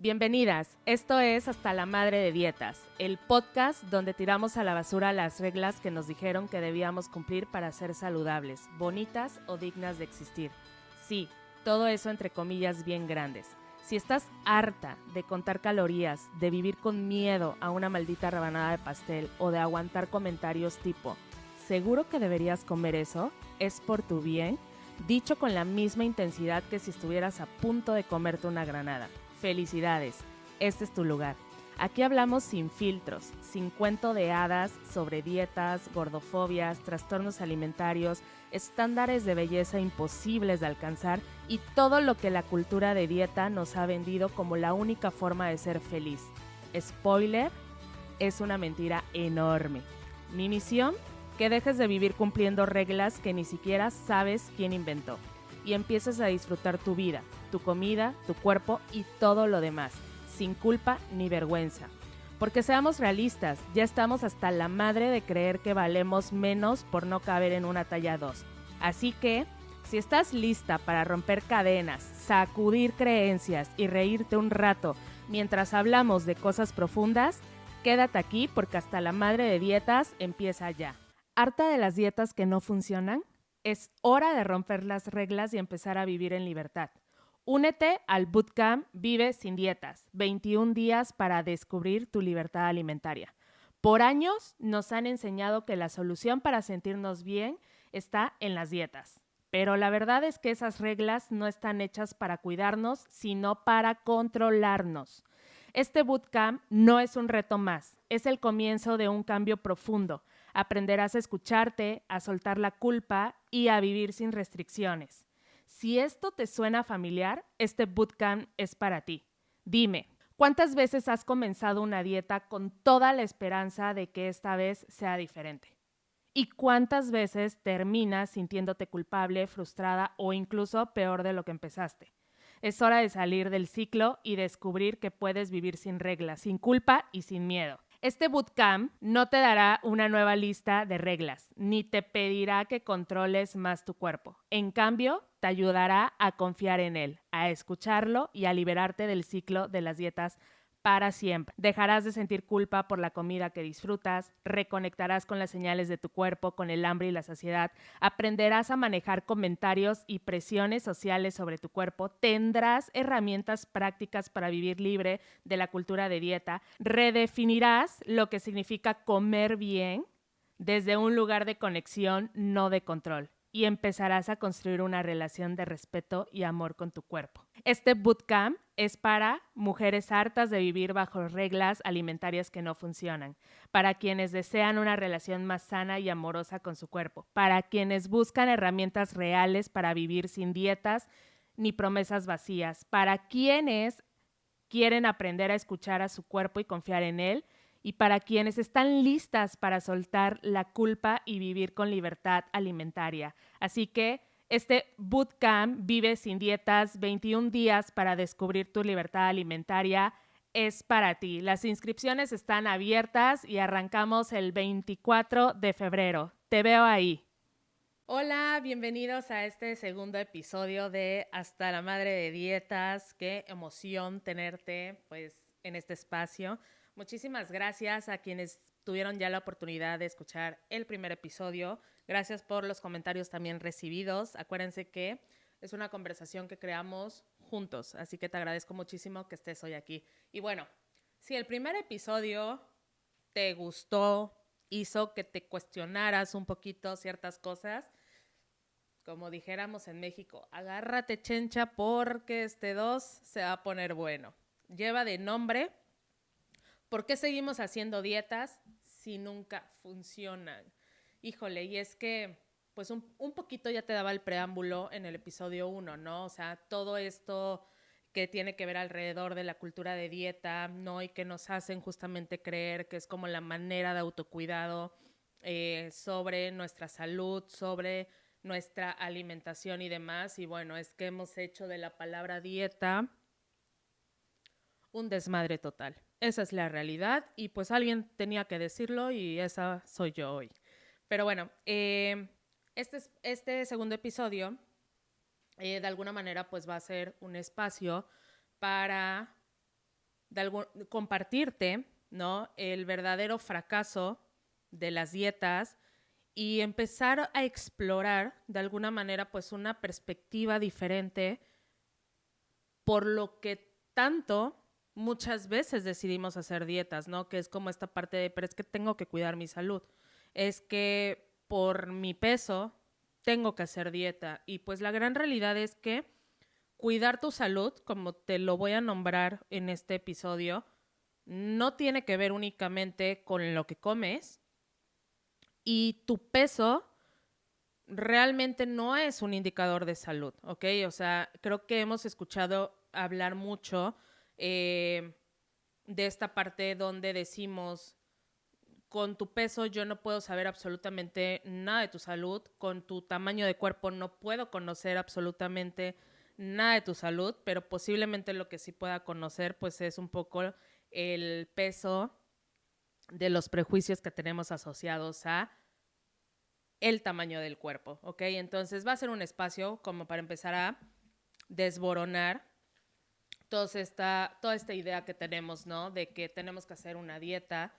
Bienvenidas, esto es Hasta la Madre de Dietas, el podcast donde tiramos a la basura las reglas que nos dijeron que debíamos cumplir para ser saludables, bonitas o dignas de existir. Sí, todo eso entre comillas bien grandes. Si estás harta de contar calorías, de vivir con miedo a una maldita rebanada de pastel o de aguantar comentarios tipo ¿seguro que deberías comer eso? ¿Es por tu bien? Dicho con la misma intensidad que si estuvieras a punto de comerte una granada. Felicidades, este es tu lugar. Aquí hablamos sin filtros, sin cuento de hadas sobre dietas, gordofobias, trastornos alimentarios, estándares de belleza imposibles de alcanzar y todo lo que la cultura de dieta nos ha vendido como la única forma de ser feliz. Spoiler, es una mentira enorme. Mi misión, que dejes de vivir cumpliendo reglas que ni siquiera sabes quién inventó y empieces a disfrutar tu vida, tu comida, tu cuerpo y todo lo demás, sin culpa ni vergüenza. Porque seamos realistas, ya estamos hasta la madre de creer que valemos menos por no caber en una talla 2. Así que, si estás lista para romper cadenas, sacudir creencias y reírte un rato mientras hablamos de cosas profundas, quédate aquí porque Hasta la Madre de Dietas empieza ya. ¿Harta de las dietas que no funcionan? Es hora de romper las reglas y empezar a vivir en libertad. Únete al Bootcamp Vive Sin Dietas, 21 días para descubrir tu libertad alimentaria. Por años nos han enseñado que la solución para sentirnos bien está en las dietas. Pero la verdad es que esas reglas no están hechas para cuidarnos, sino para controlarnos. Este bootcamp no es un reto más, es el comienzo de un cambio profundo. Aprenderás a escucharte, a soltar la culpa y a vivir sin restricciones. Si esto te suena familiar, este bootcamp es para ti. Dime, ¿cuántas veces has comenzado una dieta con toda la esperanza de que esta vez sea diferente? ¿Y cuántas veces terminas sintiéndote culpable, frustrada o incluso peor de lo que empezaste? Es hora de salir del ciclo y descubrir que puedes vivir sin reglas, sin culpa y sin miedo. Este bootcamp no te dará una nueva lista de reglas, ni te pedirá que controles más tu cuerpo. En cambio, te ayudará a confiar en él, a escucharlo y a liberarte del ciclo de las dietas para siempre. Dejarás de sentir culpa por la comida que disfrutas, reconectarás con las señales de tu cuerpo, con el hambre y la saciedad, aprenderás a manejar comentarios y presiones sociales sobre tu cuerpo, tendrás herramientas prácticas para vivir libre de la cultura de dieta, redefinirás lo que significa comer bien desde un lugar de conexión, no de control, y empezarás a construir una relación de respeto y amor con tu cuerpo. Este bootcamp es para mujeres hartas de vivir bajo reglas alimentarias que no funcionan, para quienes desean una relación más sana y amorosa con su cuerpo, para quienes buscan herramientas reales para vivir sin dietas ni promesas vacías, para quienes quieren aprender a escuchar a su cuerpo y confiar en él, y para quienes están listas para soltar la culpa y vivir con libertad alimentaria. Así que este bootcamp Vive Sin Dietas, 21 días para descubrir tu libertad alimentaria, es para ti. Las inscripciones están abiertas y arrancamos el 24 de febrero. Te veo ahí. Hola, bienvenidos a este segundo episodio de Hasta la Madre de Dietas. Qué emoción tenerte pues en este espacio. Muchísimas gracias a quienes tuvieron ya la oportunidad de escuchar el primer episodio. Gracias por los comentarios también recibidos. Acuérdense que es una conversación que creamos juntos, así que te agradezco muchísimo que estés hoy aquí. Y bueno, si el primer episodio te gustó, hizo que te cuestionaras un poquito ciertas cosas, como dijéramos en México, agárrate chencha porque este 2 se va a poner bueno. Lleva de nombre ¿por qué seguimos haciendo dietas si nunca funcionan? Híjole, y es que pues un poquito ya te daba el preámbulo en el episodio 1, ¿no? O sea, todo esto que tiene que ver alrededor de la cultura de dieta, ¿no? Y que nos hacen justamente creer que es como la manera de autocuidado sobre nuestra salud, sobre nuestra alimentación y demás. Y bueno, es que hemos hecho de la palabra dieta un desmadre total. Esa es la realidad y pues alguien tenía que decirlo y esa soy yo hoy. Pero bueno, este segundo episodio de alguna manera pues va a ser un espacio para compartirte, ¿no?, el verdadero fracaso de las dietas y empezar a explorar de alguna manera pues una perspectiva diferente por lo que tanto muchas veces decidimos hacer dietas, ¿no? Que es como esta parte de, pero es que tengo que cuidar mi salud, es que por mi peso tengo que hacer dieta. Y pues la gran realidad es que cuidar tu salud, como te lo voy a nombrar en este episodio, no tiene que ver únicamente con lo que comes, y tu peso realmente no es un indicador de salud, ¿ok? O sea, creo que hemos escuchado hablar mucho de esta parte donde decimos, con tu peso yo no puedo saber absolutamente nada de tu salud, con tu tamaño de cuerpo no puedo conocer absolutamente nada de tu salud, pero posiblemente lo que sí pueda conocer pues es un poco el peso de los prejuicios que tenemos asociados a el tamaño del cuerpo, ¿ok? Entonces va a ser un espacio como para empezar a desboronar toda esta idea que tenemos, ¿no? De que tenemos que hacer una dieta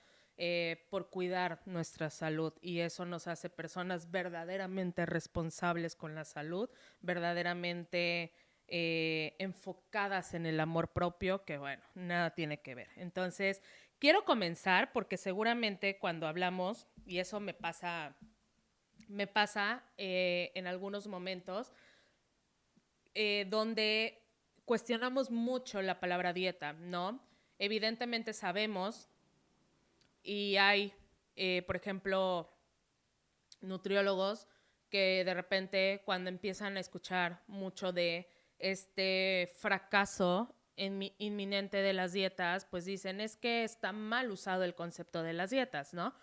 por cuidar nuestra salud, y eso nos hace personas verdaderamente responsables con la salud, verdaderamente enfocadas en el amor propio, que bueno, nada tiene que ver. Entonces, quiero comenzar porque seguramente cuando hablamos, y eso me pasa en algunos momentos, donde cuestionamos mucho la palabra dieta, ¿no? Evidentemente sabemos, y hay, por ejemplo, nutriólogos que de repente cuando empiezan a escuchar mucho de este fracaso inminente de las dietas, pues dicen, es que está mal usado el concepto de las dietas, ¿no?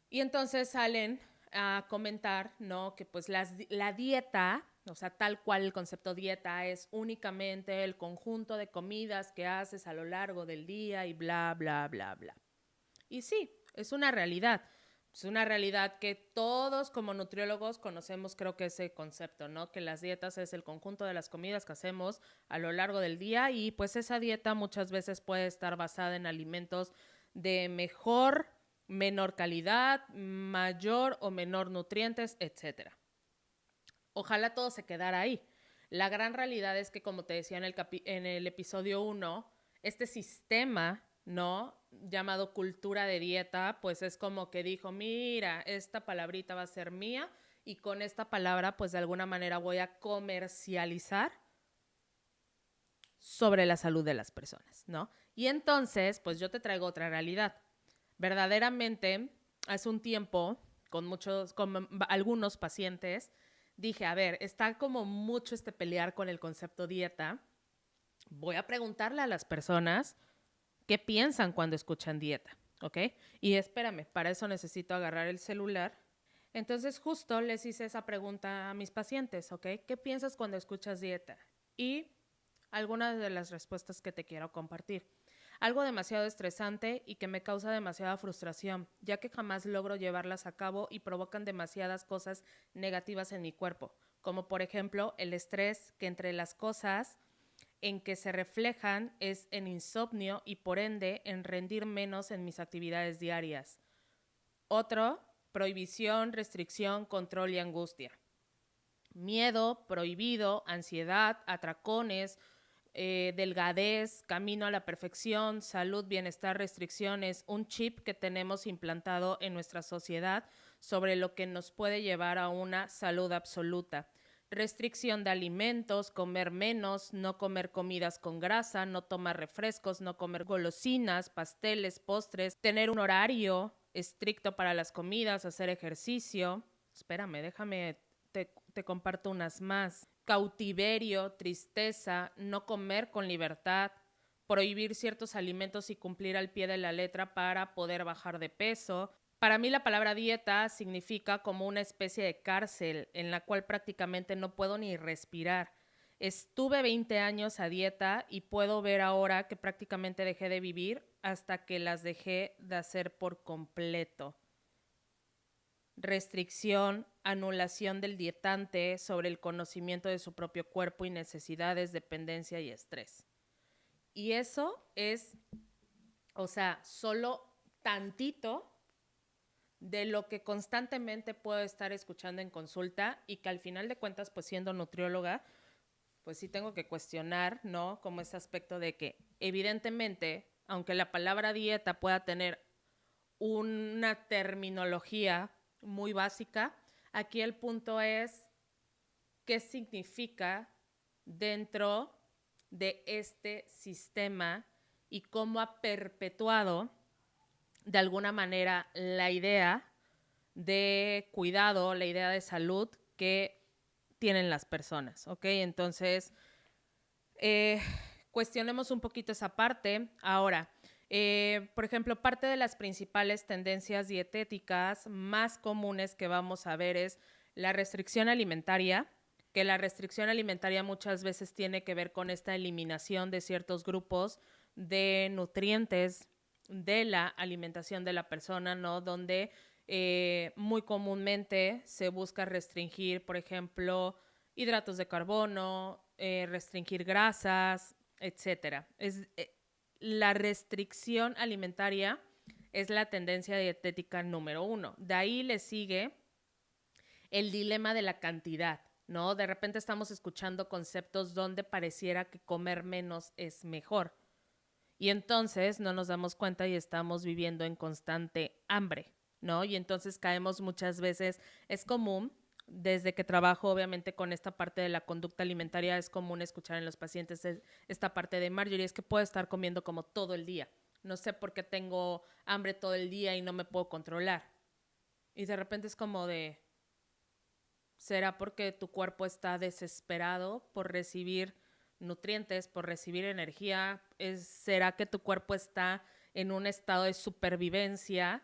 Y entonces salen a comentar, ¿no?, que pues la dieta, o sea, tal cual el concepto dieta es únicamente el conjunto de comidas que haces a lo largo del día y bla, bla, bla, bla. Y sí, es una realidad. Es una realidad que todos como nutriólogos conocemos, creo que ese concepto, ¿no? Que las dietas es el conjunto de las comidas que hacemos a lo largo del día, y pues esa dieta muchas veces puede estar basada en alimentos de menor calidad, mayor o menor nutrientes, etcétera. Ojalá todo se quedara ahí. La gran realidad es que, como te decía en el episodio 1, este sistema, ¿no?, llamado cultura de dieta, pues es como que dijo, mira, esta palabrita va a ser mía, y con esta palabra, pues de alguna manera voy a comercializar sobre la salud de las personas, ¿no? Y entonces, pues yo te traigo otra realidad. Verdaderamente, hace un tiempo, con algunos pacientes, dije, a ver, está como mucho este pelear con el concepto dieta. Voy a preguntarle a las personas qué piensan cuando escuchan dieta, ¿ok? Y espérame, para eso necesito agarrar el celular. Entonces justo les hice esa pregunta a mis pacientes, ¿ok? ¿Qué piensas cuando escuchas dieta? Y algunas de las respuestas que te quiero compartir. Algo demasiado estresante y que me causa demasiada frustración, ya que jamás logro llevarlas a cabo y provocan demasiadas cosas negativas en mi cuerpo, como por ejemplo el estrés, que entre las cosas en que se reflejan es en insomnio y por ende en rendir menos en mis actividades diarias. Otro, prohibición, restricción, control y angustia. Miedo, prohibido, ansiedad, atracones, delgadez, camino a la perfección, salud, bienestar, restricciones, un chip que tenemos implantado en nuestra sociedad sobre lo que nos puede llevar a una salud absoluta. Restricción de alimentos, comer menos, no comer comidas con grasa, no tomar refrescos, no comer golosinas, pasteles, postres, tener un horario estricto para las comidas, hacer ejercicio. Espérame, te comparto unas más. Cautiverio, tristeza, no comer con libertad, prohibir ciertos alimentos y cumplir al pie de la letra para poder bajar de peso. Para mí la palabra dieta significa como una especie de cárcel en la cual prácticamente no puedo ni respirar. Estuve 20 años a dieta y puedo ver ahora que prácticamente dejé de vivir hasta que las dejé de hacer por completo. Restricción, anulación del dietante sobre el conocimiento de su propio cuerpo y necesidades, dependencia y estrés. Y eso es, o sea, solo tantito de lo que constantemente puedo estar escuchando en consulta y que al final de cuentas, pues siendo nutrióloga, pues sí tengo que cuestionar, ¿no? Como ese aspecto de que evidentemente, aunque la palabra dieta pueda tener una terminología muy básica, aquí el punto es qué significa dentro de este sistema y cómo ha perpetuado de alguna manera la idea de cuidado, la idea de salud que tienen las personas, ¿ok? Entonces, eh, cuestionemos un poquito esa parte. Ahora, por ejemplo, parte de las principales tendencias dietéticas más comunes que vamos a ver es la restricción alimentaria, que la restricción alimentaria muchas veces tiene que ver con esta eliminación de ciertos grupos de nutrientes de la alimentación de la persona, ¿no? Donde muy comúnmente se busca restringir, por ejemplo, hidratos de carbono, restringir grasas, etcétera. La restricción alimentaria es la tendencia dietética número 1. De ahí le sigue el dilema de la cantidad, ¿no? De repente estamos escuchando conceptos donde pareciera que comer menos es mejor. Y entonces no nos damos cuenta y estamos viviendo en constante hambre, ¿no? Y entonces caemos muchas veces, es común, desde que trabajo obviamente con esta parte de la conducta alimentaria, es común escuchar en los pacientes esta parte de Marjorie, es que puedo estar comiendo como todo el día. No sé por qué tengo hambre todo el día y no me puedo controlar. Y de repente es como de, ¿será porque tu cuerpo está desesperado por recibir nutrientes, por recibir energía? ¿Será que tu cuerpo está en un estado de supervivencia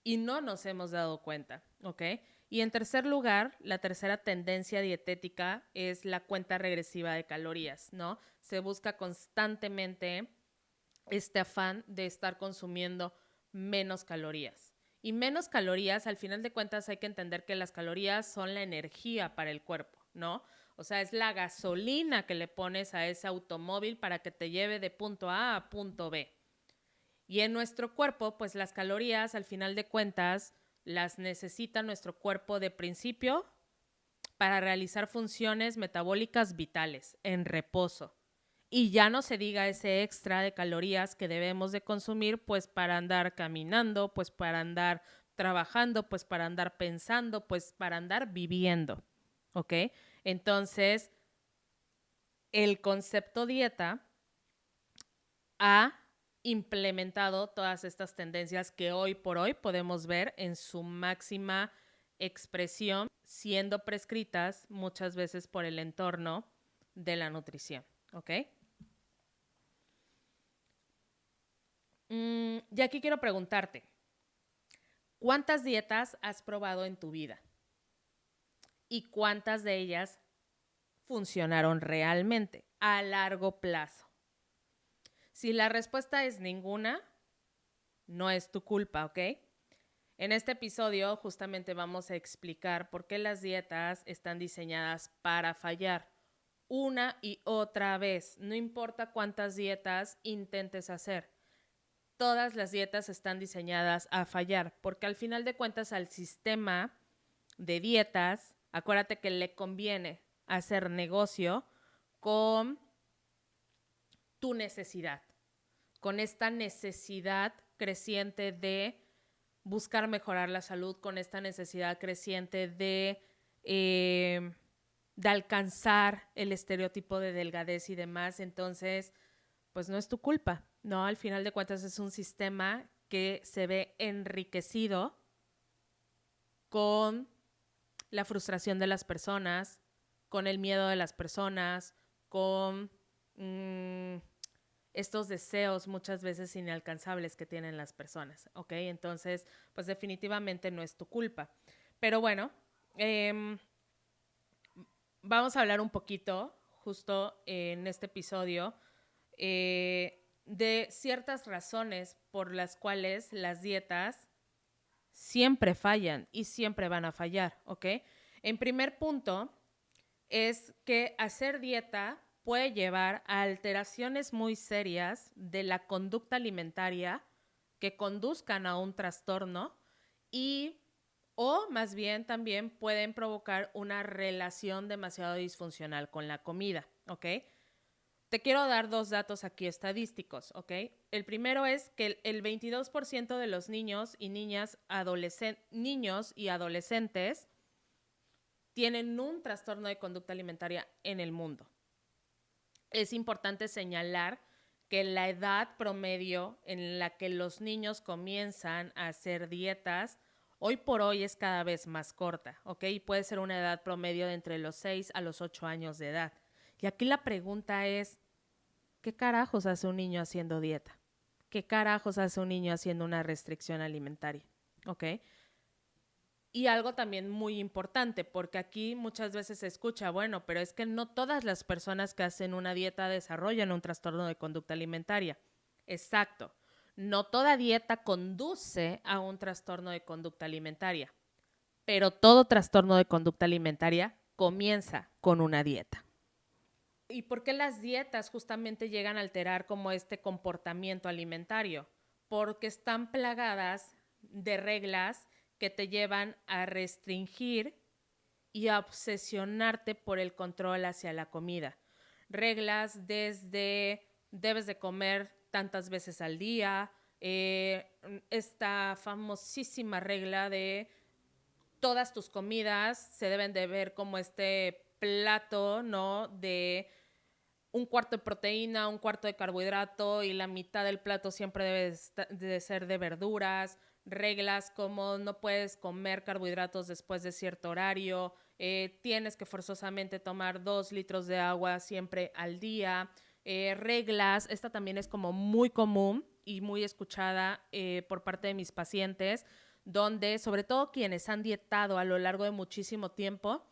y no nos hemos dado cuenta? ¿Ok? Y en tercer lugar, la tercera tendencia dietética es la cuenta regresiva de calorías, ¿no? Se busca constantemente este afán de estar consumiendo menos calorías. Y menos calorías, al final de cuentas hay que entender que las calorías son la energía para el cuerpo, ¿no? O sea, es la gasolina que le pones a ese automóvil para que te lleve de punto A a punto B. Y en nuestro cuerpo, pues las calorías, al final de cuentas, las necesita nuestro cuerpo de principio para realizar funciones metabólicas vitales en reposo. Y ya no se diga ese extra de calorías que debemos de consumir, pues para andar caminando, pues para andar trabajando, pues para andar pensando, pues para andar viviendo, ¿ok? Entonces, el concepto dieta ha implementado todas estas tendencias que hoy por hoy podemos ver en su máxima expresión, siendo prescritas muchas veces por el entorno de la nutrición, ¿ok? Y aquí quiero preguntarte, ¿cuántas dietas has probado en tu vida? ¿Y cuántas de ellas funcionaron realmente a largo plazo? Si la respuesta es ninguna, no es tu culpa, ¿ok? En este episodio justamente vamos a explicar por qué las dietas están diseñadas para fallar una y otra vez. No importa cuántas dietas intentes hacer. Todas las dietas están diseñadas a fallar, porque al final de cuentas al sistema de dietas, acuérdate que le conviene hacer negocio con tu necesidad, con esta necesidad creciente de buscar mejorar la salud, con esta necesidad creciente de alcanzar el estereotipo de delgadez y demás. Entonces, pues no es tu culpa, ¿no? Al final de cuentas es un sistema que se ve enriquecido con la frustración de las personas, con el miedo de las personas, con estos deseos muchas veces inalcanzables que tienen las personas, ¿ok? Entonces, pues definitivamente no es tu culpa. Pero bueno, vamos a hablar un poquito, justo en este episodio, de ciertas razones por las cuales las dietas siempre fallan y siempre van a fallar, ¿ok? En primer punto, es que hacer dieta puede llevar a alteraciones muy serias de la conducta alimentaria que conduzcan a un trastorno o más bien también pueden provocar una relación demasiado disfuncional con la comida, ¿ok? Te quiero dar 2 datos aquí estadísticos, ¿ok? El primero es que el 22% de los niños y niñas, niños y adolescentes tienen un trastorno de conducta alimentaria en el mundo. Es importante señalar que la edad promedio en la que los niños comienzan a hacer dietas hoy por hoy es cada vez más corta, ¿ok? Y puede ser una edad promedio de entre los 6 a los 8 años de edad. Y aquí la pregunta es, ¿qué carajos hace un niño haciendo dieta? ¿Qué carajos hace un niño haciendo una restricción alimentaria? ¿Ok? Y algo también muy importante, porque aquí muchas veces se escucha, bueno, pero es que no todas las personas que hacen una dieta desarrollan un trastorno de conducta alimentaria. Exacto. No toda dieta conduce a un trastorno de conducta alimentaria, pero todo trastorno de conducta alimentaria comienza con una dieta. ¿Y por qué las dietas justamente llegan a alterar como este comportamiento alimentario? Porque están plagadas de reglas que te llevan a restringir y a obsesionarte por el control hacia la comida. Reglas desde debes de comer tantas veces al día, esta famosísima regla de todas tus comidas se deben de ver como este plato, ¿no? De un cuarto de proteína, un cuarto de carbohidrato y la mitad del plato siempre debe de ser de verduras, reglas como no puedes comer carbohidratos después de cierto horario, tienes que forzosamente tomar 2 litros de agua siempre al día, reglas, esta también es como muy común y muy escuchada por parte de mis pacientes, donde sobre todo quienes han dietado a lo largo de muchísimo tiempo,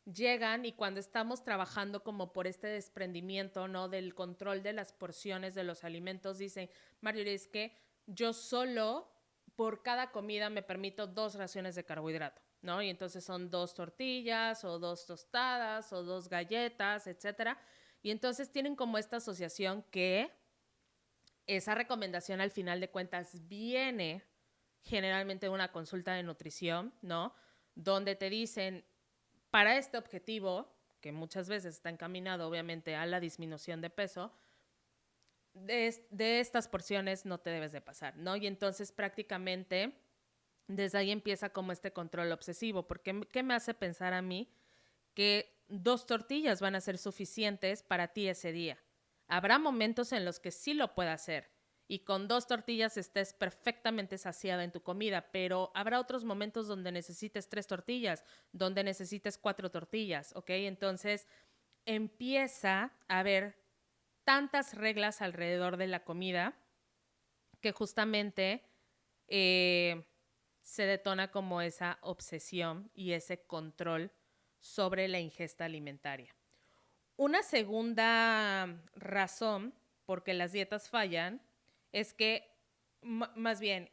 llegan y cuando estamos trabajando como por este desprendimiento, ¿no? Del control de las porciones de los alimentos, dicen, Marjorie, es que yo solo por cada comida me permito 2 raciones de carbohidrato, ¿no? Y entonces son 2 tortillas o 2 tostadas o 2 galletas, etcétera. Y entonces tienen como esta asociación que esa recomendación al final de cuentas viene generalmente de una consulta de nutrición, ¿no? Donde te dicen, para este objetivo, que muchas veces está encaminado obviamente a la disminución de peso, de estas porciones no te debes de pasar, ¿no? Y entonces prácticamente desde ahí empieza como este control obsesivo, porque ¿qué me hace pensar a mí que 2 tortillas van a ser suficientes para ti ese día? Habrá momentos en los que sí lo pueda hacer y con 2 tortillas estés perfectamente saciada en tu comida, pero habrá otros momentos donde necesites 3 tortillas, donde necesites 4 tortillas, ¿ok? Entonces empieza a haber tantas reglas alrededor de la comida que justamente se detona como esa obsesión y ese control sobre la ingesta alimentaria. Una segunda razón por que las dietas fallan es que, más bien,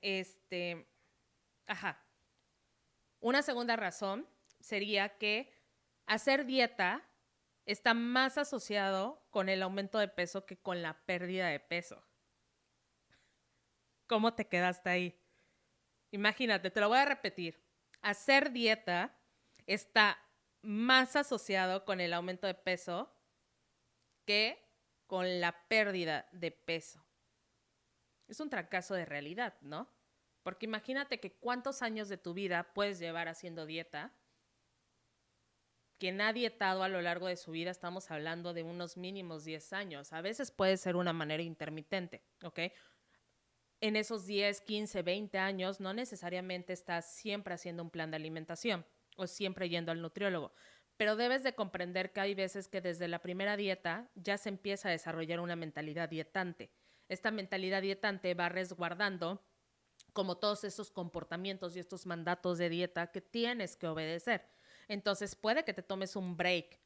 una segunda razón sería que hacer dieta está más asociado con el aumento de peso que con la pérdida de peso. ¿Cómo te quedaste ahí? Imagínate, te lo voy a repetir. Hacer dieta está más asociado con el aumento de peso que con la pérdida de peso. Es un trancazo de realidad, ¿no? Porque imagínate que cuántos años de tu vida puedes llevar haciendo dieta. Quien ha dietado a lo largo de su vida, estamos hablando de unos mínimos 10 años. A veces puede ser una manera intermitente, ¿ok? En esos 10, 15, 20 años no necesariamente estás siempre haciendo un plan de alimentación o siempre yendo al nutriólogo, pero debes de comprender que hay veces que desde la primera dieta ya se empieza a desarrollar una mentalidad dietante. Esta mentalidad dietante va resguardando como todos esos comportamientos y estos mandatos de dieta que tienes que obedecer. Entonces puede que te tomes un break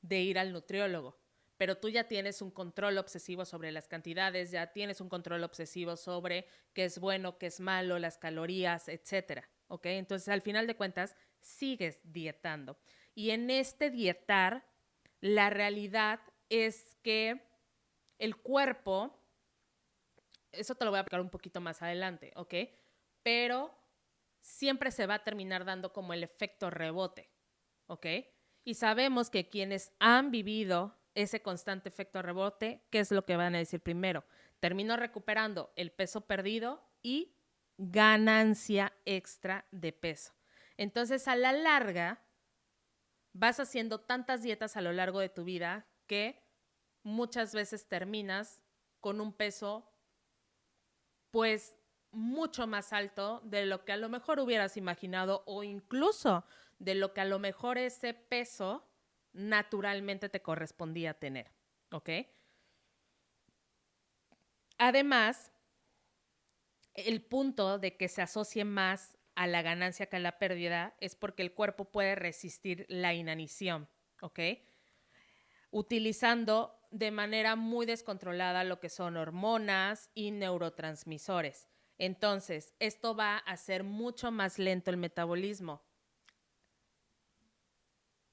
de ir al nutriólogo, pero tú ya tienes un control obsesivo sobre las cantidades, ya tienes un control obsesivo sobre qué es bueno, qué es malo, las calorías, etcétera, ¿ok? Entonces, al final de cuentas, sigues dietando. Y en este dietar, la realidad es que el cuerpo, eso te lo voy a explicar un poquito más adelante, ¿ok? Pero siempre se va a terminar dando como el efecto rebote, ¿ok? Y sabemos que quienes han vivido ese constante efecto rebote, ¿qué es lo que van a decir primero? Termino recuperando el peso perdido y ganancia extra de peso. Entonces, a la larga, vas haciendo tantas dietas a lo largo de tu vida que muchas veces terminas con un peso, pues, mucho más alto de lo que a lo mejor hubieras imaginado o incluso de lo que a lo mejor ese peso naturalmente te correspondía tener, ¿ok? Además, el punto de que se asocie más a la ganancia que a la pérdida es porque el cuerpo puede resistir la inanición, ¿ok? Utilizando de manera muy descontrolada lo que son hormonas y neurotransmisores. Entonces, esto va a hacer mucho más lento el metabolismo.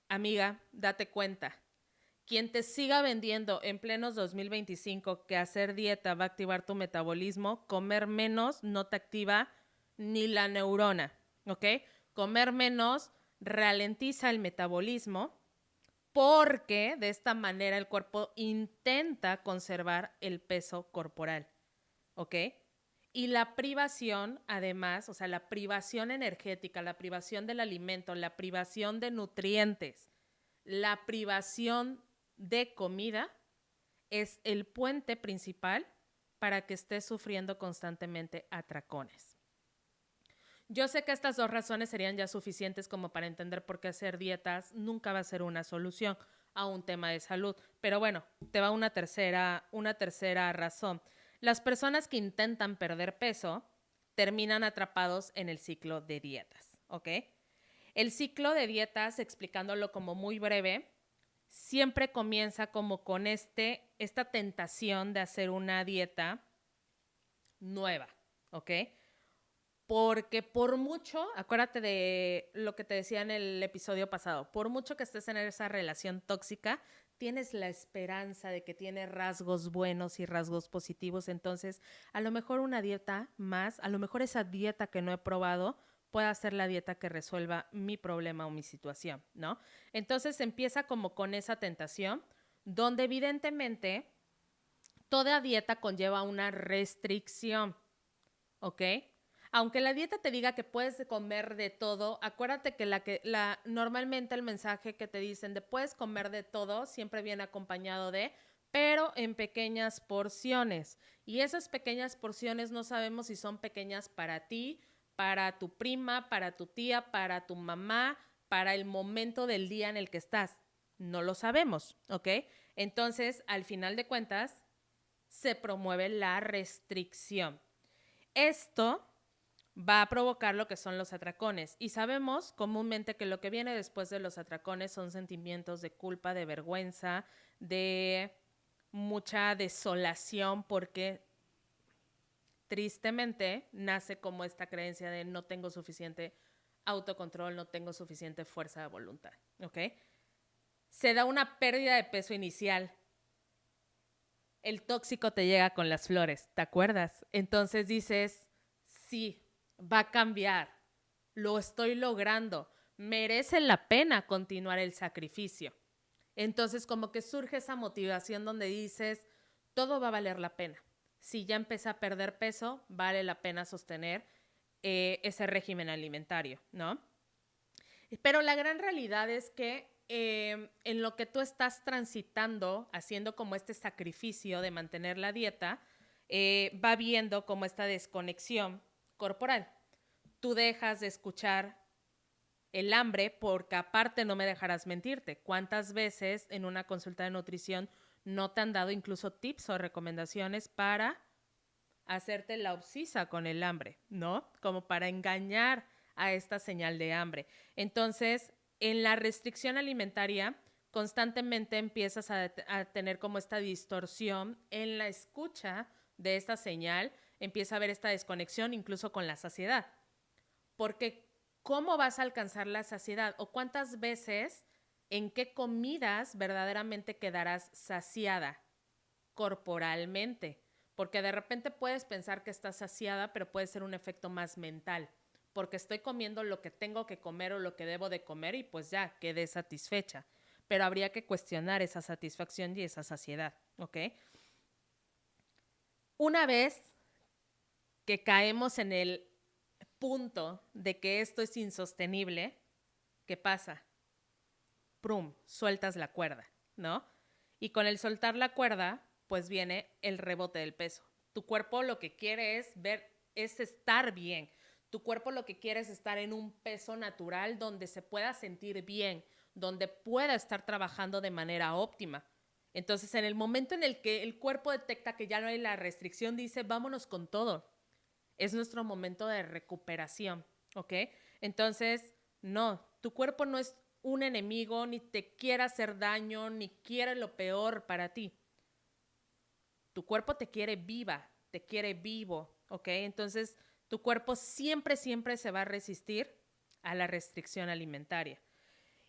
Amiga, date cuenta. Quien te siga vendiendo en plenos 2025 que hacer dieta va a activar tu metabolismo, comer menos no te activa ni la neurona, ¿ok? Comer menos ralentiza el metabolismo porque de esta manera el cuerpo intenta conservar el peso corporal, ¿ok? Y la privación, además, o sea, la privación energética, la privación del alimento, la privación de nutrientes, la privación de comida es el puente principal para que estés sufriendo constantemente atracones. Yo sé que estas dos razones serían ya suficientes como para entender por qué hacer dietas nunca va a ser una solución a un tema de salud. Pero bueno, te va una tercera razón. Las personas que intentan perder peso terminan atrapados en el ciclo de dietas, ¿ok? El ciclo de dietas, explicándolo como muy breve, siempre comienza como con esta tentación de hacer una dieta nueva, ¿ok? Porque por mucho, acuérdate de lo que te decía en el episodio pasado, por mucho que estés en esa relación tóxica, tienes la esperanza de que tiene rasgos buenos y rasgos positivos. Entonces, a lo mejor una dieta más, a lo mejor esa dieta que no he probado pueda ser la dieta que resuelva mi problema o mi situación, ¿no? Entonces empieza como con esa tentación, donde evidentemente toda dieta conlleva una restricción, ¿ok? Aunque la dieta te diga que puedes comer de todo, acuérdate que normalmente el mensaje que te dicen de puedes comer de todo siempre viene acompañado de pero en pequeñas porciones. Y esas pequeñas porciones no sabemos si son pequeñas para ti, para tu prima, para tu tía, para tu mamá, para el momento del día en el que estás. No lo sabemos, ¿ok? Entonces, al final de cuentas, se promueve la restricción. Esto va a provocar lo que son los atracones. Y sabemos comúnmente que lo que viene después de los atracones son sentimientos de culpa, de vergüenza, de mucha desolación, porque tristemente nace como esta creencia de no tengo suficiente autocontrol, no tengo suficiente fuerza de voluntad, ¿ok? Se da una pérdida de peso inicial. El tóxico te llega con las flores, ¿te acuerdas? Entonces dices, sí, va a cambiar, lo estoy logrando, merece la pena continuar el sacrificio. Entonces como que surge esa motivación donde dices, todo va a valer la pena. Si ya empecé a perder peso, vale la pena sostener ese régimen alimentario, ¿no? Pero la gran realidad es que en lo que tú estás transitando, haciendo como este sacrificio de mantener la dieta, va viendo como esta desconexión corporal. Tú dejas de escuchar el hambre porque aparte no me dejarás mentirte. ¿Cuántas veces en una consulta de nutrición no te han dado incluso tips o recomendaciones para hacerte la obsesa con el hambre, ¿no? Como para engañar a esta señal de hambre. Entonces, en la restricción alimentaria, constantemente empiezas a tener como esta distorsión en la escucha de esta señal, empieza a haber esta desconexión incluso con la saciedad. Porque ¿cómo vas a alcanzar la saciedad? ¿O cuántas veces ¿En qué comidas verdaderamente quedarás saciada corporalmente? Porque de repente puedes pensar que estás saciada, pero puede ser un efecto más mental, porque estoy comiendo lo que tengo que comer o lo que debo de comer y pues ya quedé satisfecha. Pero habría que cuestionar esa satisfacción y esa saciedad, ¿ok? Una vez que caemos en el punto de que esto es insostenible, ¿qué pasa? Prum, sueltas la cuerda, ¿no? Y con el soltar la cuerda, pues viene el rebote del peso. Tu cuerpo lo que quiere es estar bien. Tu cuerpo lo que quiere es estar en un peso natural donde se pueda sentir bien, donde pueda estar trabajando de manera óptima. Entonces, en el momento en el que el cuerpo detecta que ya no hay la restricción, dice, vámonos con todo. Es nuestro momento de recuperación, ¿ok? Entonces, no, tu cuerpo no es un enemigo, ni te quiere hacer daño, ni quiere lo peor para ti. Tu cuerpo te quiere viva, te quiere vivo, ¿ok? Entonces, tu cuerpo siempre, siempre se va a resistir a la restricción alimentaria.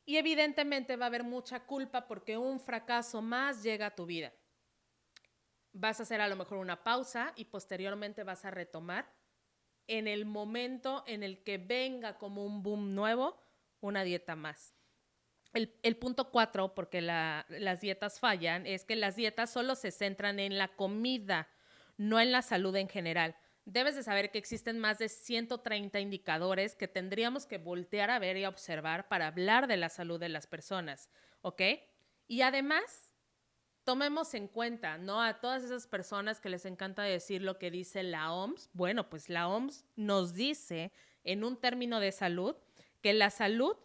Y evidentemente va a haber mucha culpa porque un fracaso más llega a tu vida. Vas a hacer a lo mejor una pausa y posteriormente vas a retomar en el momento en el que venga como un boom nuevo, una dieta más. El punto 4, porque las dietas fallan, es que las dietas solo se centran en la comida, no en la salud en general. Debes de saber que existen más de 130 indicadores que tendríamos que voltear a ver y a observar para hablar de la salud de las personas, ¿ok? Y además, tomemos en cuenta, ¿no? A todas esas personas que les encanta decir lo que dice la OMS. Bueno, pues la OMS nos dice, en un término de salud, que la salud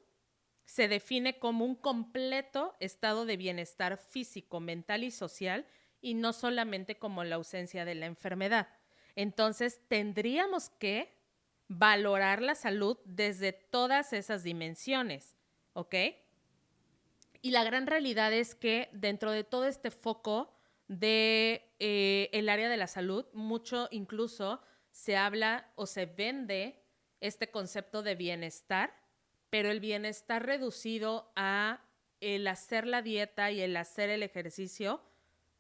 se define como un completo estado de bienestar físico, mental y social, y no solamente como la ausencia de la enfermedad. Entonces, tendríamos que valorar la salud desde todas esas dimensiones, ¿ok? Y la gran realidad es que dentro de todo este foco de el área de la salud, mucho incluso se habla o se vende este concepto de bienestar, pero el bienestar reducido a el hacer la dieta y el hacer el ejercicio,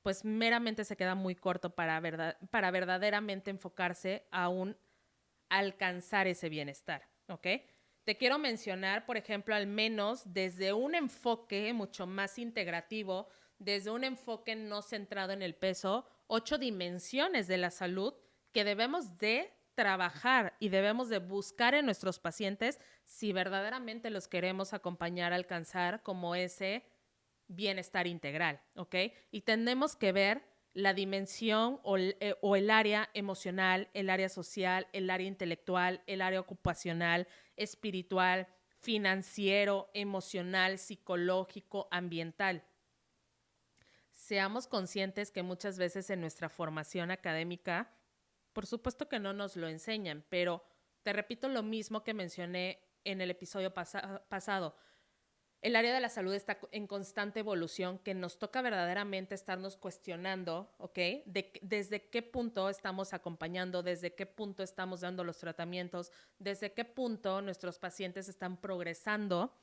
pues meramente se queda muy corto para verdaderamente enfocarse a un alcanzar ese bienestar, ¿ok? Te quiero mencionar, por ejemplo, al menos desde un enfoque mucho más integrativo, desde un enfoque no centrado en el peso, 8 dimensiones de la salud que debemos de trabajar y debemos de buscar en nuestros pacientes si verdaderamente los queremos acompañar a alcanzar como ese bienestar integral, ¿ok? Y tenemos que ver la dimensión o el área emocional, el área social, el área intelectual, el área ocupacional, espiritual, financiero, emocional, psicológico, ambiental. Seamos conscientes que muchas veces en nuestra formación académica, por supuesto que no nos lo enseñan, pero te repito lo mismo que mencioné en el episodio pasado. El área de la salud está en constante evolución, que nos toca verdaderamente estarnos cuestionando, ¿ok? Desde qué punto estamos acompañando, desde qué punto estamos dando los tratamientos, desde qué punto nuestros pacientes están progresando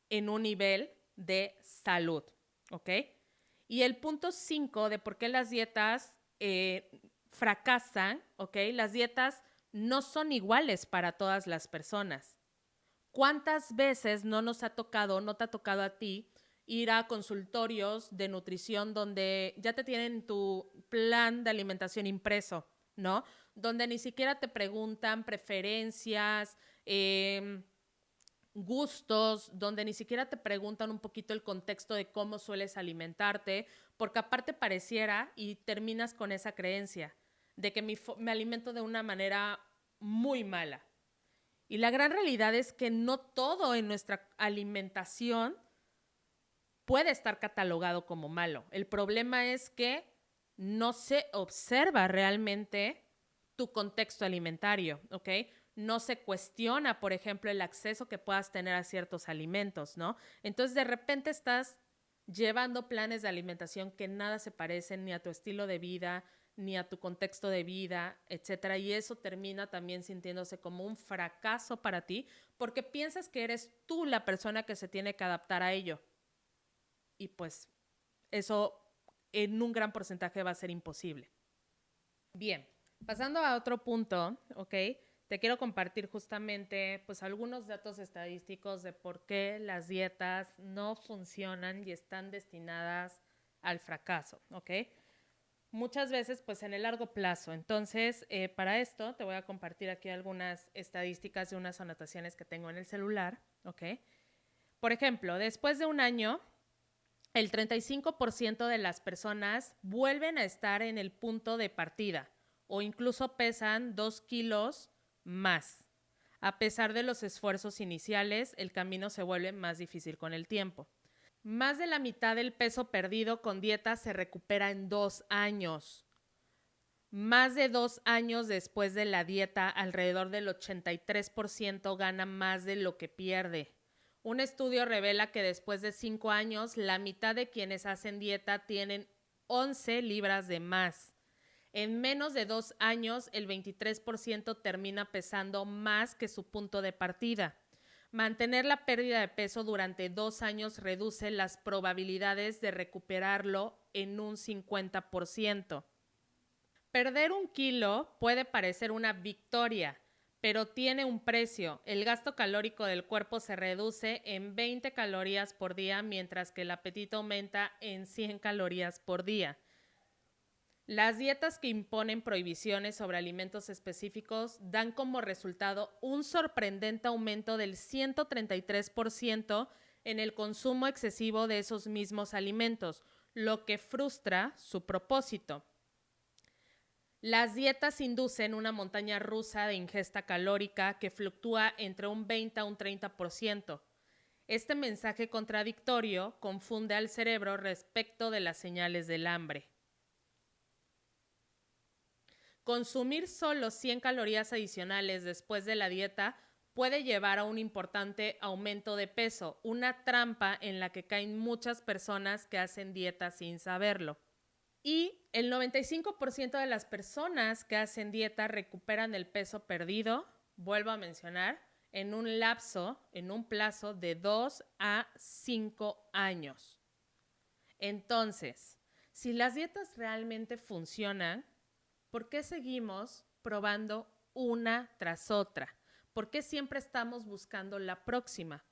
en un nivel de salud, ¿ok? Y el punto 5 de por qué las dietas fracasan, ¿ok? Las dietas no son iguales para todas las personas. ¿Cuántas veces no te ha tocado a ti ir a consultorios de nutrición donde ya te tienen tu plan de alimentación impreso, ¿no? Donde ni siquiera te preguntan preferencias, gustos, donde ni siquiera te preguntan un poquito el contexto de cómo sueles alimentarte, porque aparte pareciera y terminas con esa creencia de que me alimento de una manera muy mala. Y la gran realidad es que no todo en nuestra alimentación puede estar catalogado como malo. El problema es que no se observa realmente tu contexto alimentario, ¿ok? No se cuestiona, por ejemplo, el acceso que puedas tener a ciertos alimentos, ¿no? Entonces, de repente estás llevando planes de alimentación que nada se parecen ni a tu estilo de vida, ni a tu contexto de vida, etcétera, y eso termina también sintiéndose como un fracaso para ti porque piensas que eres tú la persona que se tiene que adaptar a ello. Y pues eso en un gran porcentaje va a ser imposible. Bien, pasando a otro punto, ¿ok? Te quiero compartir justamente pues algunos datos estadísticos de por qué las dietas no funcionan y están destinadas al fracaso, ¿ok? Muchas veces pues en el largo plazo. Entonces, para esto te voy a compartir aquí algunas estadísticas de unas anotaciones que tengo en el celular, ¿ok? Por ejemplo, después de un año, el 35% de las personas vuelven a estar en el punto de partida o incluso pesan 2 kilos más. A pesar de los esfuerzos iniciales, el camino se vuelve más difícil con el tiempo. Más de la mitad del peso perdido con dieta se recupera en 2 años. Más de 2 años después de la dieta, alrededor del 83% gana más de lo que pierde. Un estudio revela que después de 5 años, la mitad de quienes hacen dieta tienen 11 libras de más. En menos de 2 años, el 23% termina pesando más que su punto de partida. Mantener la pérdida de peso durante 2 años reduce las probabilidades de recuperarlo en un 50%. Perder 1 kilo puede parecer una victoria, pero tiene un precio. El gasto calórico del cuerpo se reduce en 20 calorías por día, mientras que el apetito aumenta en 100 calorías por día. Las dietas que imponen prohibiciones sobre alimentos específicos dan como resultado un sorprendente aumento del 133% en el consumo excesivo de esos mismos alimentos, lo que frustra su propósito. Las dietas inducen una montaña rusa de ingesta calórica que fluctúa entre un 20 a un 30%. Este mensaje contradictorio confunde al cerebro respecto de las señales del hambre. Consumir solo 100 calorías adicionales después de la dieta puede llevar a un importante aumento de peso, una trampa en la que caen muchas personas que hacen dieta sin saberlo. Y el 95% de las personas que hacen dieta recuperan el peso perdido, vuelvo a mencionar, en un plazo de 2 a 5 años. Entonces, si las dietas realmente funcionan, ¿por qué seguimos probando una tras otra? ¿Por qué siempre estamos buscando la próxima?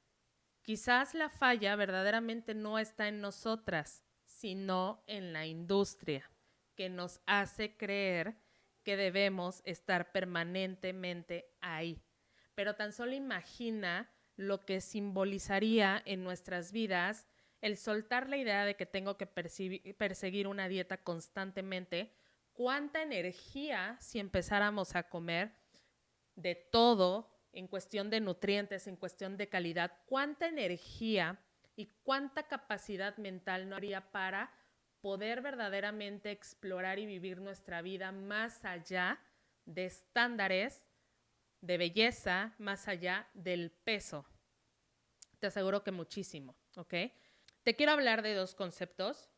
Quizás la falla verdaderamente no está en nosotras, sino en la industria, que nos hace creer que debemos estar permanentemente ahí. Pero tan solo imagina lo que simbolizaría en nuestras vidas el soltar la idea de que tengo que perseguir una dieta constantemente. ¿Cuánta energía si empezáramos a comer de todo en cuestión de nutrientes, en cuestión de calidad? ¿Cuánta energía y cuánta capacidad mental no habría para poder verdaderamente explorar y vivir nuestra vida más allá de estándares de belleza, más allá del peso? Te aseguro que muchísimo, ¿ok? Te quiero hablar de 2 conceptos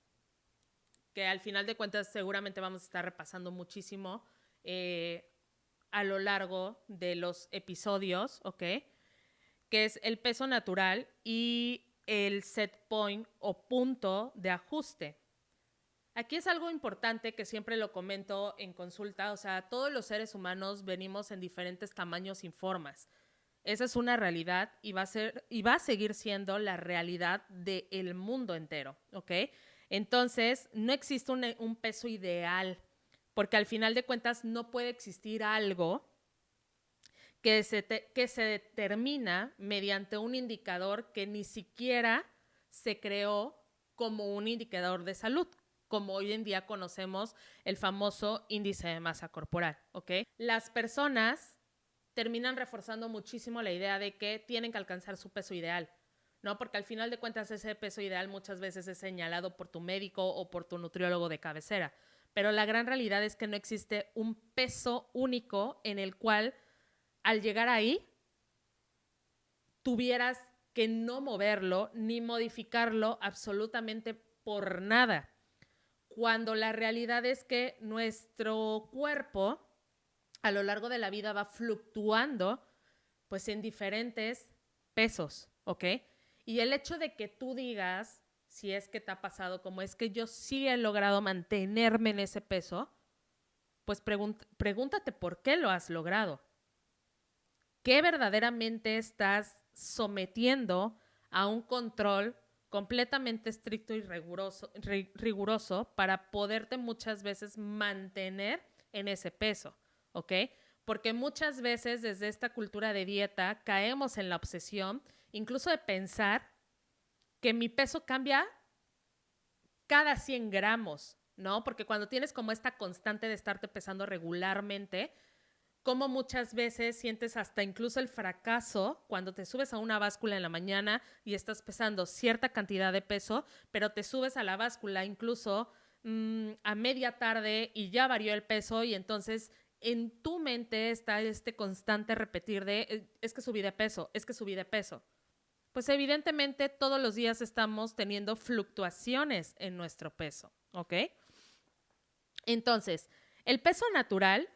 que al final de cuentas seguramente vamos a estar repasando muchísimo a lo largo de los episodios, ¿ok? Que es el peso natural y el set point o punto de ajuste. Aquí es algo importante que siempre lo comento en consulta, o sea, todos los seres humanos venimos en diferentes tamaños y formas. Esa es una realidad y va a seguir siendo la realidad del mundo entero, ¿ok? Entonces, no existe un peso ideal, porque al final de cuentas no puede existir algo que se determina mediante un indicador que ni siquiera se creó como un indicador de salud, como hoy en día conocemos el famoso índice de masa corporal, ¿ok? Las personas terminan reforzando muchísimo la idea de que tienen que alcanzar su peso ideal, ¿no? Porque al final de cuentas ese peso ideal muchas veces es señalado por tu médico o por tu nutriólogo de cabecera, pero la gran realidad es que no existe un peso único en el cual al llegar ahí tuvieras que no moverlo ni modificarlo absolutamente por nada. cuando la realidad es que nuestro cuerpo a lo largo de la vida va fluctuando pues en diferentes pesos, ¿ok? Y el hecho de que tú digas, si es que te ha pasado, como es que yo sí he logrado mantenerme en ese peso, pues pregúntate por qué lo has logrado. ¿Qué verdaderamente estás sometiendo a un control completamente estricto y riguroso para poderte muchas veces mantener en ese peso? ¿Ok? Porque muchas veces desde esta cultura de dieta caemos en la obsesión, incluso de pensar que mi peso cambia cada 100 gramos, ¿no? Porque cuando tienes como esta constante de estarte pesando regularmente, como muchas veces sientes hasta incluso el fracaso cuando te subes a una báscula en la mañana y estás pesando cierta cantidad de peso, pero te subes a la báscula incluso a media tarde y ya varió el peso y entonces en tu mente está este constante repetir de es que subí de peso, es que subí de peso. Pues evidentemente todos los días estamos teniendo fluctuaciones en nuestro peso, ¿ok? Entonces, el peso natural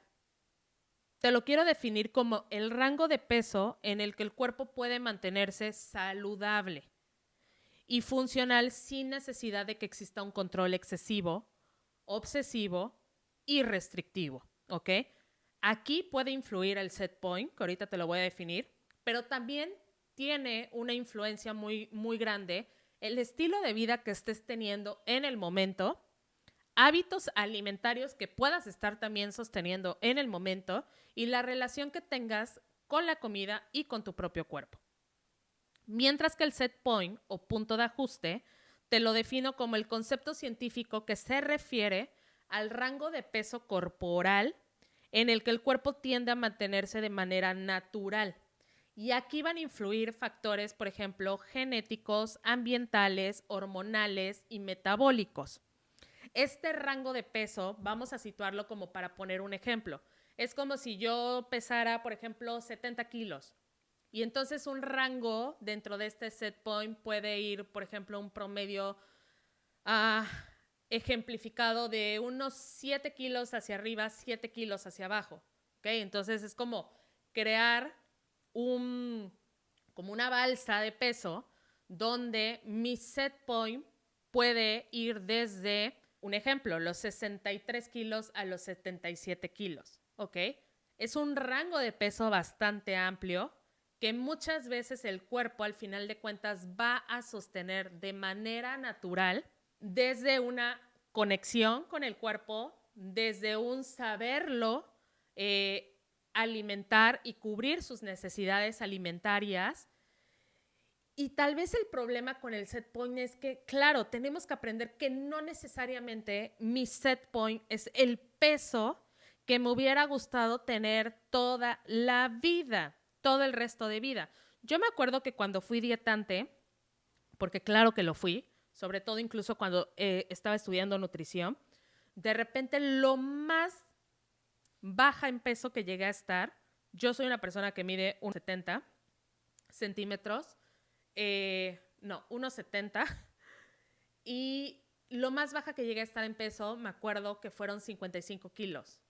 te lo quiero definir como el rango de peso en el que el cuerpo puede mantenerse saludable y funcional sin necesidad de que exista un control excesivo, obsesivo y restrictivo, ¿ok? Aquí puede influir el set point, que ahorita te lo voy a definir, pero también tiene una influencia muy, muy grande el estilo de vida que estés teniendo en el momento, hábitos alimentarios que puedas estar también sosteniendo en el momento y la relación que tengas con la comida y con tu propio cuerpo. Mientras que el set point o punto de ajuste te lo defino como el concepto científico que se refiere al rango de peso corporal en el que el cuerpo tiende a mantenerse de manera natural. Y aquí van a influir factores, por ejemplo, genéticos, ambientales, hormonales y metabólicos. Este rango de peso, vamos a situarlo como para poner un ejemplo. Es como si yo pesara, por ejemplo, 70 kilos. Y entonces un rango dentro de este set point puede ir, por ejemplo, un promedio ejemplificado de unos 7 kilos hacia arriba, 7 kilos hacia abajo. ¿Okay? Entonces es como crear como una balsa de peso donde mi set point puede ir desde, un ejemplo, los 63 kilos a los 77 kilos. ¿Ok? Es un rango de peso bastante amplio que muchas veces el cuerpo al final de cuentas va a sostener de manera natural desde una conexión con el cuerpo, desde un saberlo alimentar y cubrir sus necesidades alimentarias. Y tal vez el problema con el set point es que, claro, tenemos que aprender que no necesariamente mi set point es el peso que me hubiera gustado tener toda la vida, todo el resto de vida. Yo me acuerdo que cuando fui dietante, porque claro que lo fui, sobre todo incluso cuando estaba estudiando nutrición, de repente lo más baja en peso que llegué a estar, yo soy una persona que mide 1,70 centímetros, 1,70 y lo más baja que llegué a estar en peso, me acuerdo que fueron 55 kilos.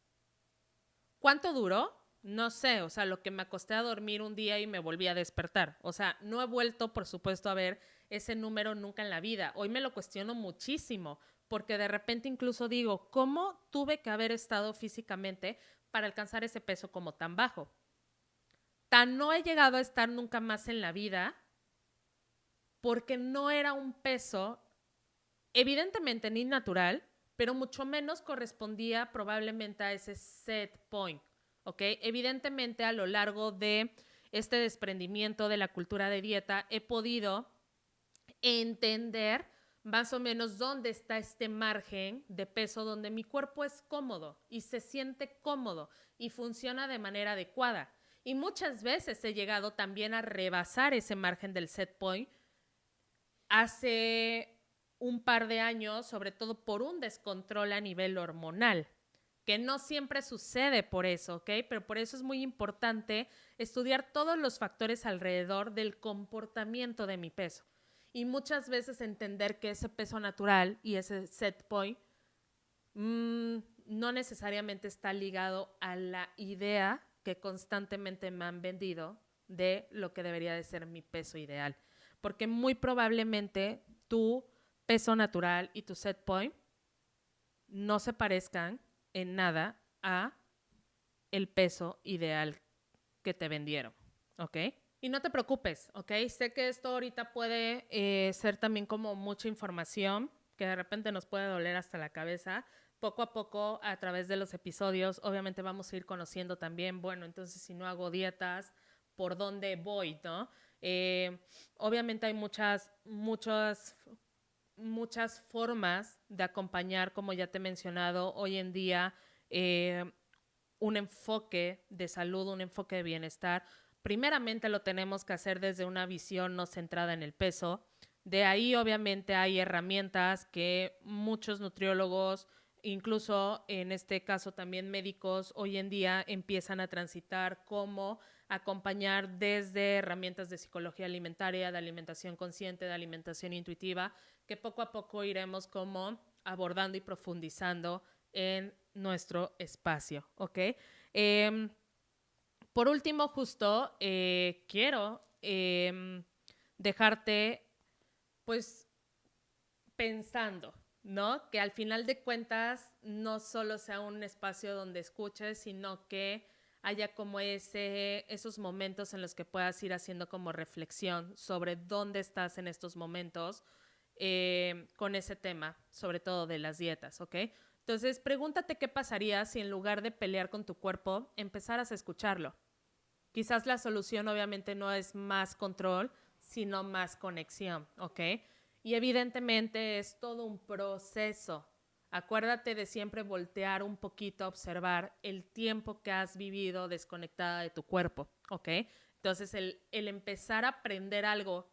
¿Cuánto duró? No sé, o sea, lo que me acosté a dormir un día y me volví a despertar. O sea, no he vuelto, por supuesto, a ver ese número nunca en la vida. Hoy me lo cuestiono muchísimo, porque de repente incluso digo, ¿cómo tuve que haber estado físicamente para alcanzar ese peso como tan bajo? Tan no he llegado a estar nunca más en la vida porque no era un peso, evidentemente ni natural, pero mucho menos correspondía probablemente a ese set point, ¿ok? Evidentemente a lo largo de este desprendimiento de la cultura de dieta he podido entender más o menos dónde está este margen de peso donde mi cuerpo es cómodo y se siente cómodo y funciona de manera adecuada. Y muchas veces he llegado también a rebasar ese margen del set point hace un par de años, sobre todo por un descontrol a nivel hormonal, que no siempre sucede por eso, ¿ok? Pero por eso es muy importante estudiar todos los factores alrededor del comportamiento de mi peso. Y muchas veces entender que ese peso natural y ese set point no necesariamente está ligado a la idea que constantemente me han vendido de lo que debería de ser mi peso ideal. Porque muy probablemente tu peso natural y tu set point no se parezcan en nada a el peso ideal que te vendieron, ¿ok? Y no te preocupes, ¿ok? Sé que esto ahorita puede ser también como mucha información que de repente nos puede doler hasta la cabeza. Poco a poco, a través de los episodios, obviamente vamos a ir conociendo también, bueno, entonces si no hago dietas, ¿por dónde voy, no? Obviamente hay muchas formas de acompañar, como ya te he mencionado, hoy en día un enfoque de salud, un enfoque de bienestar. Primeramente lo tenemos que hacer desde una visión no centrada en el peso. De ahí obviamente hay herramientas que muchos nutriólogos, incluso en este caso también médicos, hoy en día empiezan a transitar como acompañar desde herramientas de psicología alimentaria, de alimentación consciente, de alimentación intuitiva, que poco a poco iremos como abordando y profundizando en nuestro espacio, ¿ok? Por último, justo quiero dejarte, pues, pensando, ¿no? Que al final de cuentas no solo sea un espacio donde escuches, sino que haya como esos momentos en los que puedas ir haciendo como reflexión sobre dónde estás en estos momentos con ese tema, sobre todo de las dietas, ¿ok? Entonces, pregúntate qué pasaría si en lugar de pelear con tu cuerpo, empezaras a escucharlo. Quizás la solución obviamente no es más control, sino más conexión, ¿ok? Y evidentemente es todo un proceso. Acuérdate de siempre voltear un poquito a observar el tiempo que has vivido desconectada de tu cuerpo, ¿ok? Entonces, el empezar a aprender algo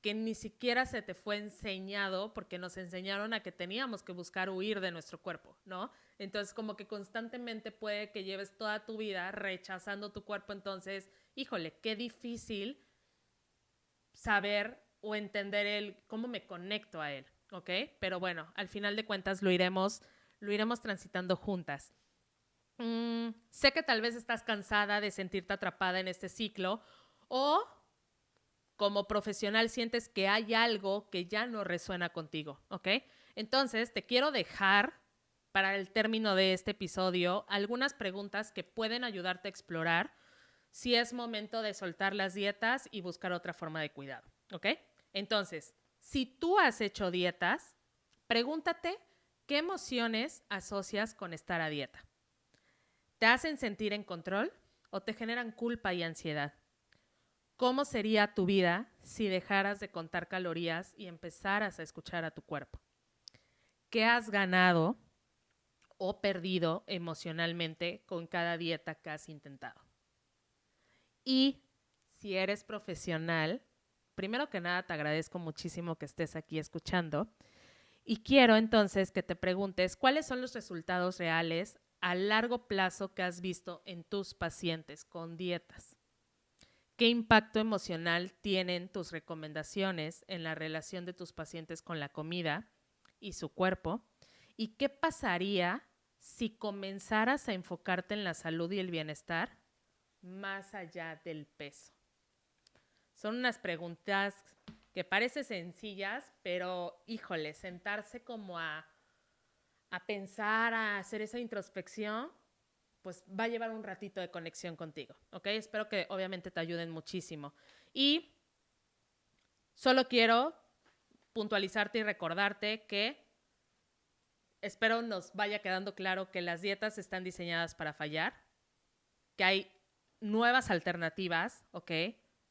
que ni siquiera se te fue enseñado, porque nos enseñaron a que teníamos que buscar huir de nuestro cuerpo, ¿no? Entonces, como que constantemente puede que lleves toda tu vida rechazando tu cuerpo. Entonces, híjole, qué difícil saber o entender cómo me conecto a él, ¿ok? Pero bueno, al final de cuentas lo iremos transitando juntas. Sé que tal vez estás cansada de sentirte atrapada en este ciclo, o como profesional sientes que hay algo que ya no resuena contigo, ¿ok? Entonces, te quiero dejar para el término de este episodio algunas preguntas que pueden ayudarte a explorar si es momento de soltar las dietas y buscar otra forma de cuidado, ¿ok? Entonces, si tú has hecho dietas, pregúntate qué emociones asocias con estar a dieta. ¿Te hacen sentir en control o te generan culpa y ansiedad? ¿Cómo sería tu vida si dejaras de contar calorías y empezaras a escuchar a tu cuerpo? ¿Qué has ganado o perdido emocionalmente con cada dieta que has intentado? Y si eres profesional, primero que nada te agradezco muchísimo que estés aquí escuchando y quiero entonces que te preguntes cuáles son los resultados reales a largo plazo que has visto en tus pacientes con dietas. ¿Qué impacto emocional tienen tus recomendaciones en la relación de tus pacientes con la comida y su cuerpo? ¿Y qué pasaría si comenzaras a enfocarte en la salud y el bienestar más allá del peso? Son unas preguntas que parecen sencillas, pero híjole, sentarse como a pensar, a hacer esa introspección, pues va a llevar un ratito de conexión contigo, ¿ok? Espero que obviamente te ayuden muchísimo. Y solo quiero puntualizarte y recordarte que espero nos vaya quedando claro que las dietas están diseñadas para fallar, que hay nuevas alternativas, ¿ok?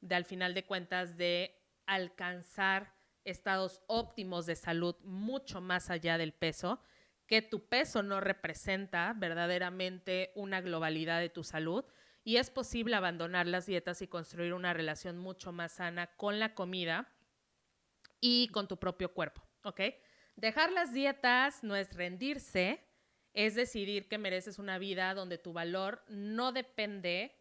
De al final de cuentas de alcanzar estados óptimos de salud mucho más allá del peso, que tu peso no representa verdaderamente una globalidad de tu salud y es posible abandonar las dietas y construir una relación mucho más sana con la comida y con tu propio cuerpo, ¿ok? Dejar las dietas no es rendirse, es decidir que mereces una vida donde tu valor no depende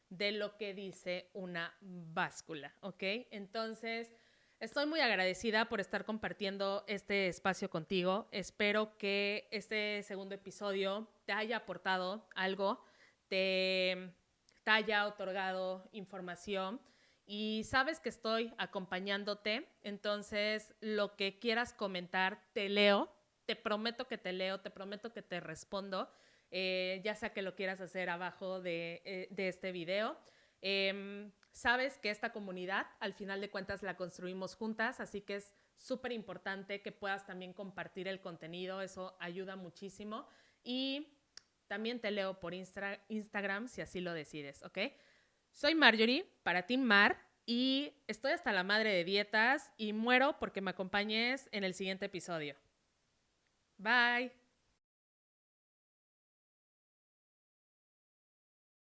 de lo que dice una báscula, ¿ok? Entonces, Estoy muy agradecida por estar compartiendo este espacio contigo. Espero que este segundo episodio te haya aportado algo, te, te haya otorgado información y sabes que estoy acompañándote. Entonces, lo que quieras comentar, te leo. Te prometo que te leo, te prometo que te respondo, ya sea que lo quieras hacer abajo de este video. Sabes que esta comunidad, al final de cuentas, la construimos juntas, así que es súper importante que puedas también compartir el contenido, eso ayuda muchísimo. Y también te leo por Instagram si así lo decides, ¿ok? Soy Marjorie, para ti Mar, y estoy hasta la madre de dietas y muero porque me acompañes en el siguiente episodio. Bye.